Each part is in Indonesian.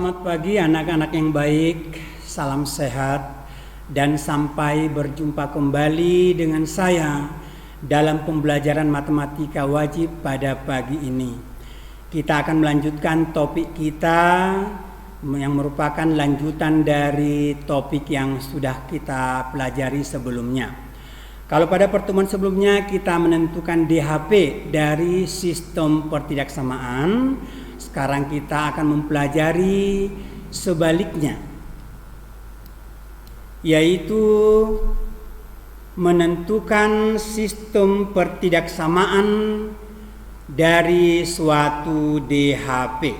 Selamat pagi anak-anak yang baik, salam sehat, dan sampai berjumpa kembali dengan saya dalam pembelajaran matematika wajib pada pagi ini. Kita akan melanjutkan topik kita yang merupakan lanjutan dari topik yang sudah kita pelajari sebelumnya. Kalau pada pertemuan sebelumnya kita menentukan DHP dari sistem pertidaksamaan, sekarang kita akan mempelajari sebaliknya, yaitu menentukan sistem pertidaksamaan dari suatu DHP.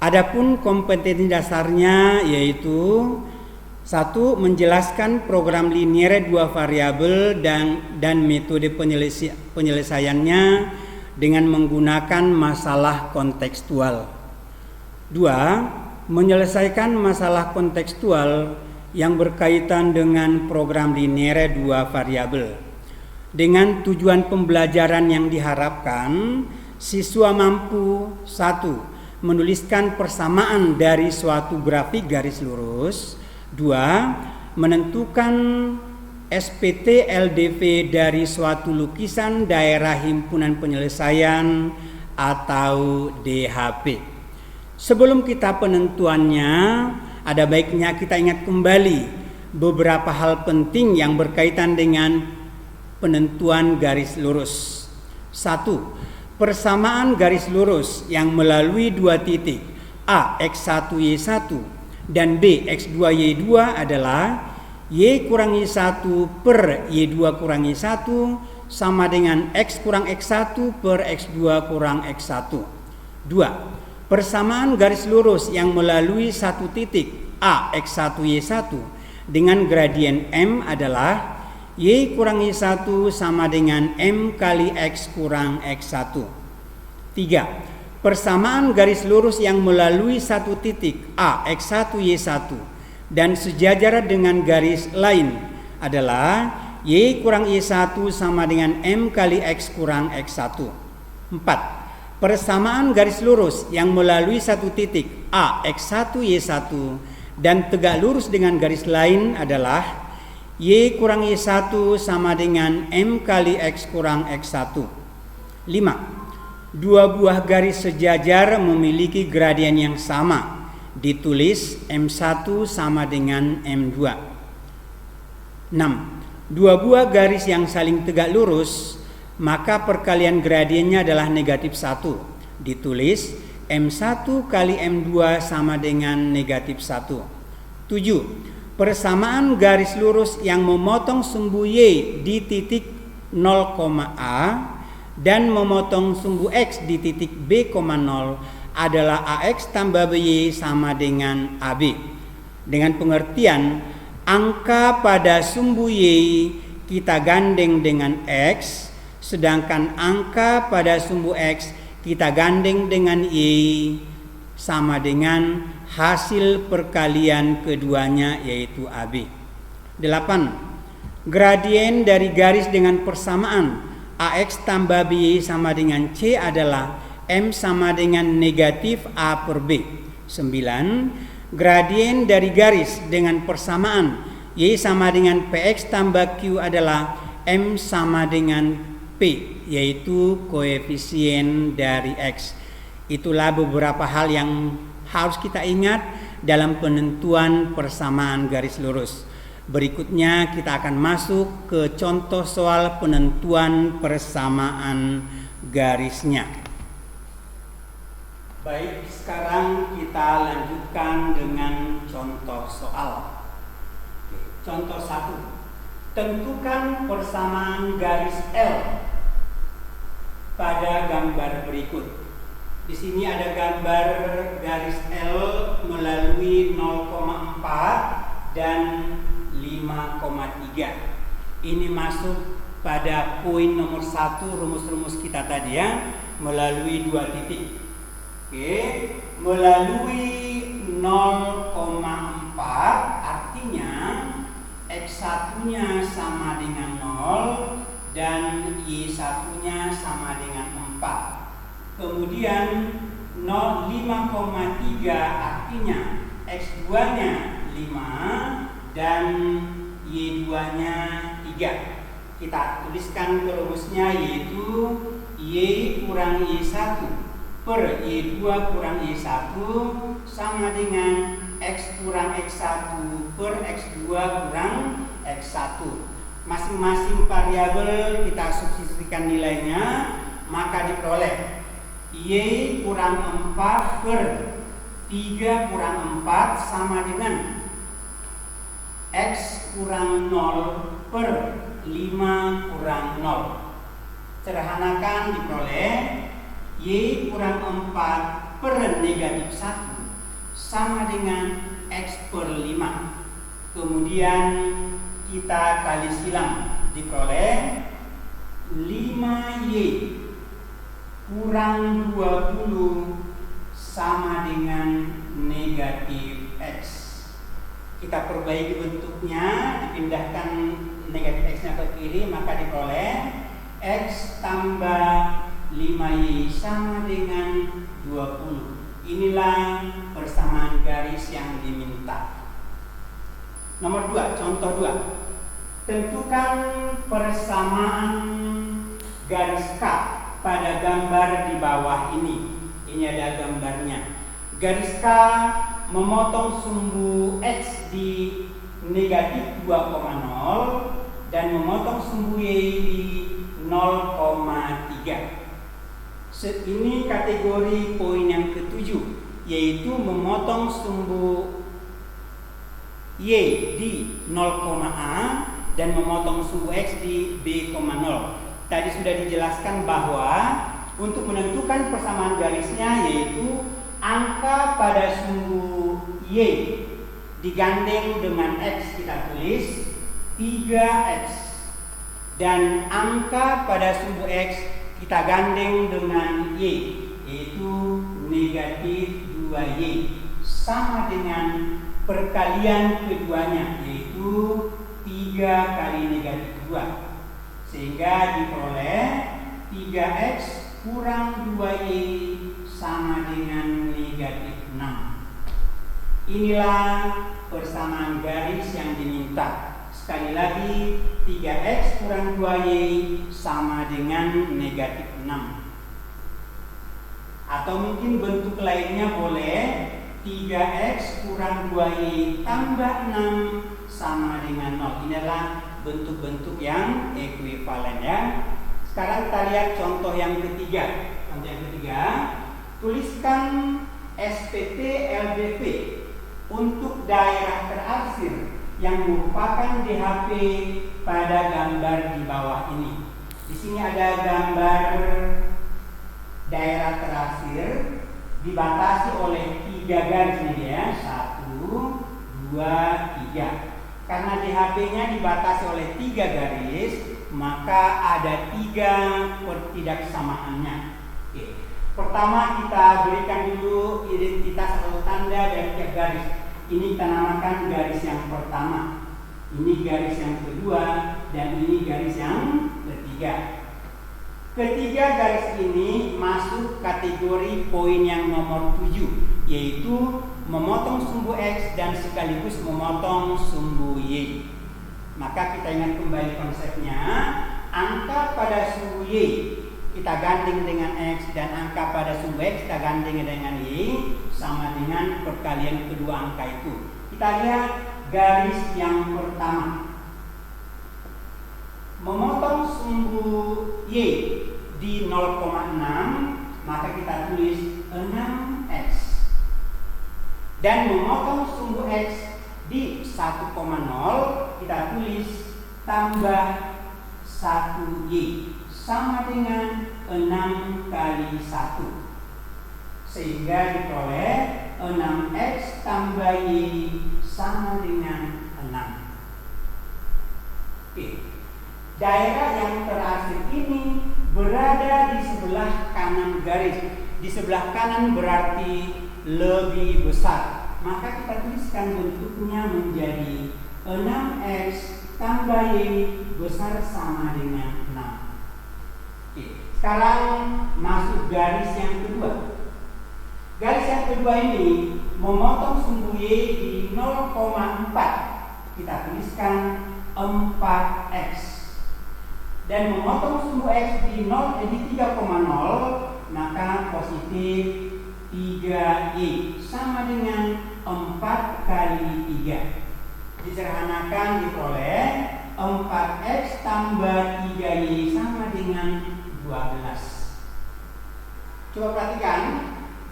Adapun kompetensi dasarnya yaitu 1. Menjelaskan program linier 2 variabel dan metode penyelesaiannya dengan menggunakan masalah kontekstual. 2. Menyelesaikan masalah kontekstual yang berkaitan dengan program linier 2 variabel. Dengan tujuan pembelajaran yang diharapkan, siswa mampu 1. Menuliskan persamaan dari suatu grafik garis lurus. 2. Menentukan SPT LDV dari suatu lukisan daerah himpunan penyelesaian atau DHP. Sebelum kita penentuannya, ada baiknya kita ingat kembali beberapa hal penting yang berkaitan dengan penentuan garis lurus. 1. Persamaan garis lurus yang melalui 2 titik A X1 Y1 dan B X2 Y2 adalah Y kurang Y1 per Y2 kurang Y1 sama dengan X kurang X1 per X2 kurang X1. 2. Persamaan garis lurus yang melalui 1 titik A X1 Y1 dengan gradien M adalah Y kurang Y1 sama dengan M kali X kurang X1. 3. Persamaan garis lurus yang melalui 1 titik A X1 Y1 dan sejajar dengan garis lain adalah Y kurang Y1 sama dengan M kali X kurang X1. 4. Persamaan garis lurus yang melalui 1 titik A X1 Y1 dan tegak lurus dengan garis lain adalah Y kurang Y1 sama dengan M kali X kurang X1. 5. Dua buah garis sejajar memiliki gradien yang sama, ditulis M1 sama dengan M2. 6. Dua buah garis yang saling tegak lurus, maka perkalian gradiennya adalah negatif 1, ditulis M1 kali M2 sama dengan negatif 1. 7. Persamaan garis lurus yang memotong sumbu Y di titik 0,A dan memotong sumbu X di titik B, 0 adalah AX tambah BY sama dengan AB. Dengan pengertian, angka pada sumbu Y kita gandeng dengan X, sedangkan angka pada sumbu X kita gandeng dengan Y sama dengan hasil perkalian keduanya yaitu AB. 8. Gradien dari garis dengan persamaan AX tambah BY sama dengan C adalah M sama dengan negatif A per B. 9. Gradien dari garis dengan persamaan Y sama dengan PX tambah Q adalah M sama dengan P, yaitu koefisien dari X. Itulah beberapa hal yang harus kita ingat dalam penentuan persamaan garis lurus. Berikutnya kita akan masuk ke contoh soal penentuan persamaan garisnya. Baik, sekarang kita lanjutkan dengan contoh soal. Contoh 1. Tentukan persamaan garis L pada gambar berikut. Di sini ada gambar garis L melalui 0,4 dan 5,3. Ini masuk pada poin nomor 1 rumus-rumus kita tadi ya, melalui 2 titik. Oke, melalui 0,4 artinya X1-nya sama dengan 0 dan Y1-nya sama dengan 4. Kemudian 5,3 artinya X2-nya 5 dan Y2-nya 3. Kita tuliskan rumusnya, yaitu Y kurang Y1 per Y2 kurang Y1 sama dengan X kurang X1 per X2 kurang X1. Masing-masing variabel kita substitusikan nilainya, maka diperoleh Y kurang 4 per 3 kurang 4 sama dengan X kurang 0 per 5 kurang 0. Sederhanakan diperoleh Y kurang 4 per negatif 1 sama dengan X per 5. Kemudian kita kali silang, diperoleh 5Y kurang 20 sama dengan negatif X. Kita perbaiki bentuknya, dipindahkan negatif X-nya ke kiri, maka diperoleh X tambah 5Y sama dengan 20. Inilah persamaan garis yang diminta. Nomor 2, contoh 2. Tentukan persamaan garis K pada gambar di bawah ini. Ini ada gambarnya. Garis K memotong sumbu X di negatif 2,0 dan memotong sumbu Y di 0,3. Ini kategori poin yang ketujuh, yaitu memotong sumbu Y di 0,A dan memotong sumbu X di B,0. Tadi sudah dijelaskan bahwa untuk menentukan persamaan garisnya, yaitu angka pada sumbu Y digandeng dengan X, kita tulis 3X, dan angka pada sumbu X kita gandeng dengan Y, yaitu negatif 2Y, sama dengan perkalian keduanya, yaitu 3 kali negatif 2, sehingga diperoleh 3X kurang 2Y sama dengan negatif 6. Inilah persamaan garis yang diminta. Sekali lagi, 3X kurang 2Y sama dengan negatif 6. Atau mungkin bentuk lainnya boleh, 3X kurang 2Y tambah 6 sama dengan 0. Inilah bentuk-bentuk yang ekuivalen ya. Sekarang kita lihat contoh yang ketiga. Contoh yang ketiga, tuliskan SPT LBP untuk daerah terarsir yang merupakan DHP pada gambar di bawah ini. Di sini ada gambar daerah terarsir dibatasi oleh 3 garis ini ya, 1, 2, 3. Karena DHP-nya dibatasi oleh 3 garis, maka ada 3 pertidaksamaannya. Oke. Pertama, kita berikan dulu identitas atau tanda dari tiap garis. Ini kita namakan garis yang pertama, ini garis yang kedua, dan ini garis yang ketiga. Ketiga garis ini masuk kategori poin yang nomor 7, yaitu memotong sumbu X dan sekaligus memotong sumbu Y. Maka kita ingat kembali konsepnya, angka pada sumbu Y kita gandeng dengan X dan angka pada sumbu X kita gandeng dengan Y sama dengan perkalian kedua angka itu. Kita lihat garis yang pertama. Memotong sumbu Y di 0,6, maka kita tulis 6X. Dan memotong sumbu X di 1,0, kita tulis tambah 1Y sama dengan 6 kali 1, sehingga diperoleh 6X tambah Y sama dengan 6. Oke. Daerah yang terarsir ini berada di sebelah kanan garis. Di sebelah kanan berarti lebih besar. Maka kita tuliskan bentuknya menjadi 6x tambah y besar sama dengan 6. Oke. Sekarang masuk garis yang kedua. Garis yang kedua ini memotong sumbu y di 0,4. Kita tuliskan 4x. Dan memotong sumbu x di 3,0, maka positif 3y sama dengan 4 kali 3. Disederhanakan diperoleh 4x tambah 3y sama dengan 12. Coba perhatikan,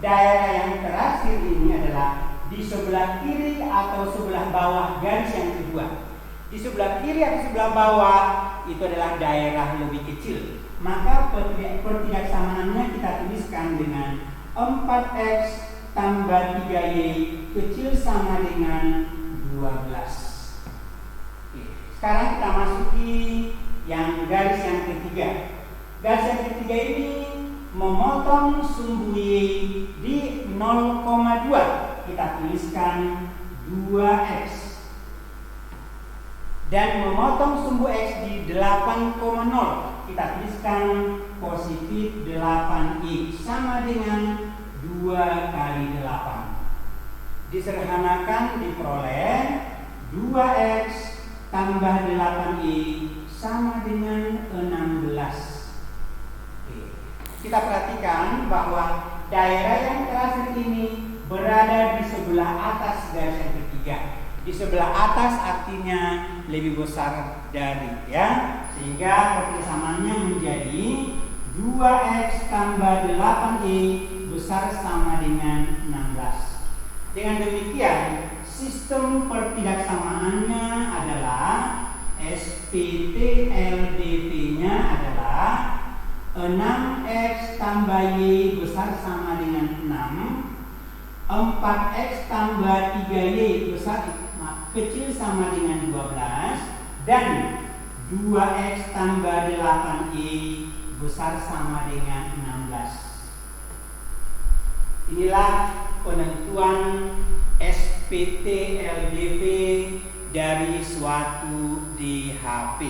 daerah yang terakhir ini adalah di sebelah kiri atau sebelah bawah garis yang kedua. Di sebelah kiri atau sebelah bawah itu adalah daerah lebih kecil. Maka pertidaksamaannya kita tuliskan dengan 4x tambah 3y kecil sama dengan 12. Oke. Sekarang kita masuki yang garis yang ketiga. Garis yang ketiga ini memotong sumbu y di 0,2. Kita tuliskan 2x. Dan memotong sumbu x di 8,0. Kita tuliskan positif 8y sama dengan 2 kali 8. Disederhanakan diperoleh 2x tambah 8y sama dengan 16. Oke. Kita perhatikan bahwa daerah yang terakhir ini berada di sebelah atas garis yang ketiga. Di sebelah atas artinya lebih besar dari, ya, sehingga perbedaannya menjadi 2x tambah 8y besar sama dengan 16. Dengan demikian sistem pertidaksamaannya adalah SPT LDP-nya adalah 6x tambah y besar sama dengan 6, 4x tambah 3y besar kecil sama dengan 12, dan 2x tambah 8y besar sama dengan 16. Inilah penentuan SPT LDP dari suatu DHP.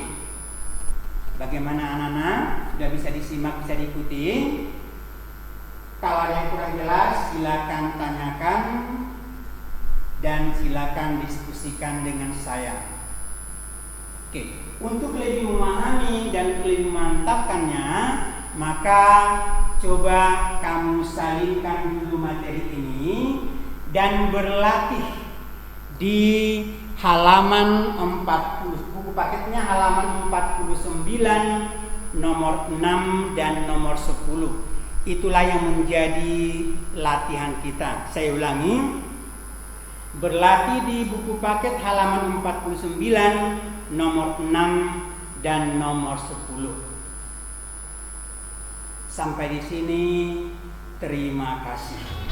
Bagaimana anak-anak? Sudah bisa disimak, bisa diikuti? Kalau ada yang kurang jelas, silakan tanyakan dan silakan diskusikan dengan saya. Oke, untuk lebih memahami dan lebih memantapkannya, maka coba kamu salinkan dulu materi ini dan berlatih di halaman 40. Buku paketnya halaman 49, nomor 6 dan nomor 10. Itulah yang menjadi latihan kita. Saya ulangi. Berlatih di buku paket halaman 49, nomor 6 dan nomor 10. Sampai di sini, terima kasih.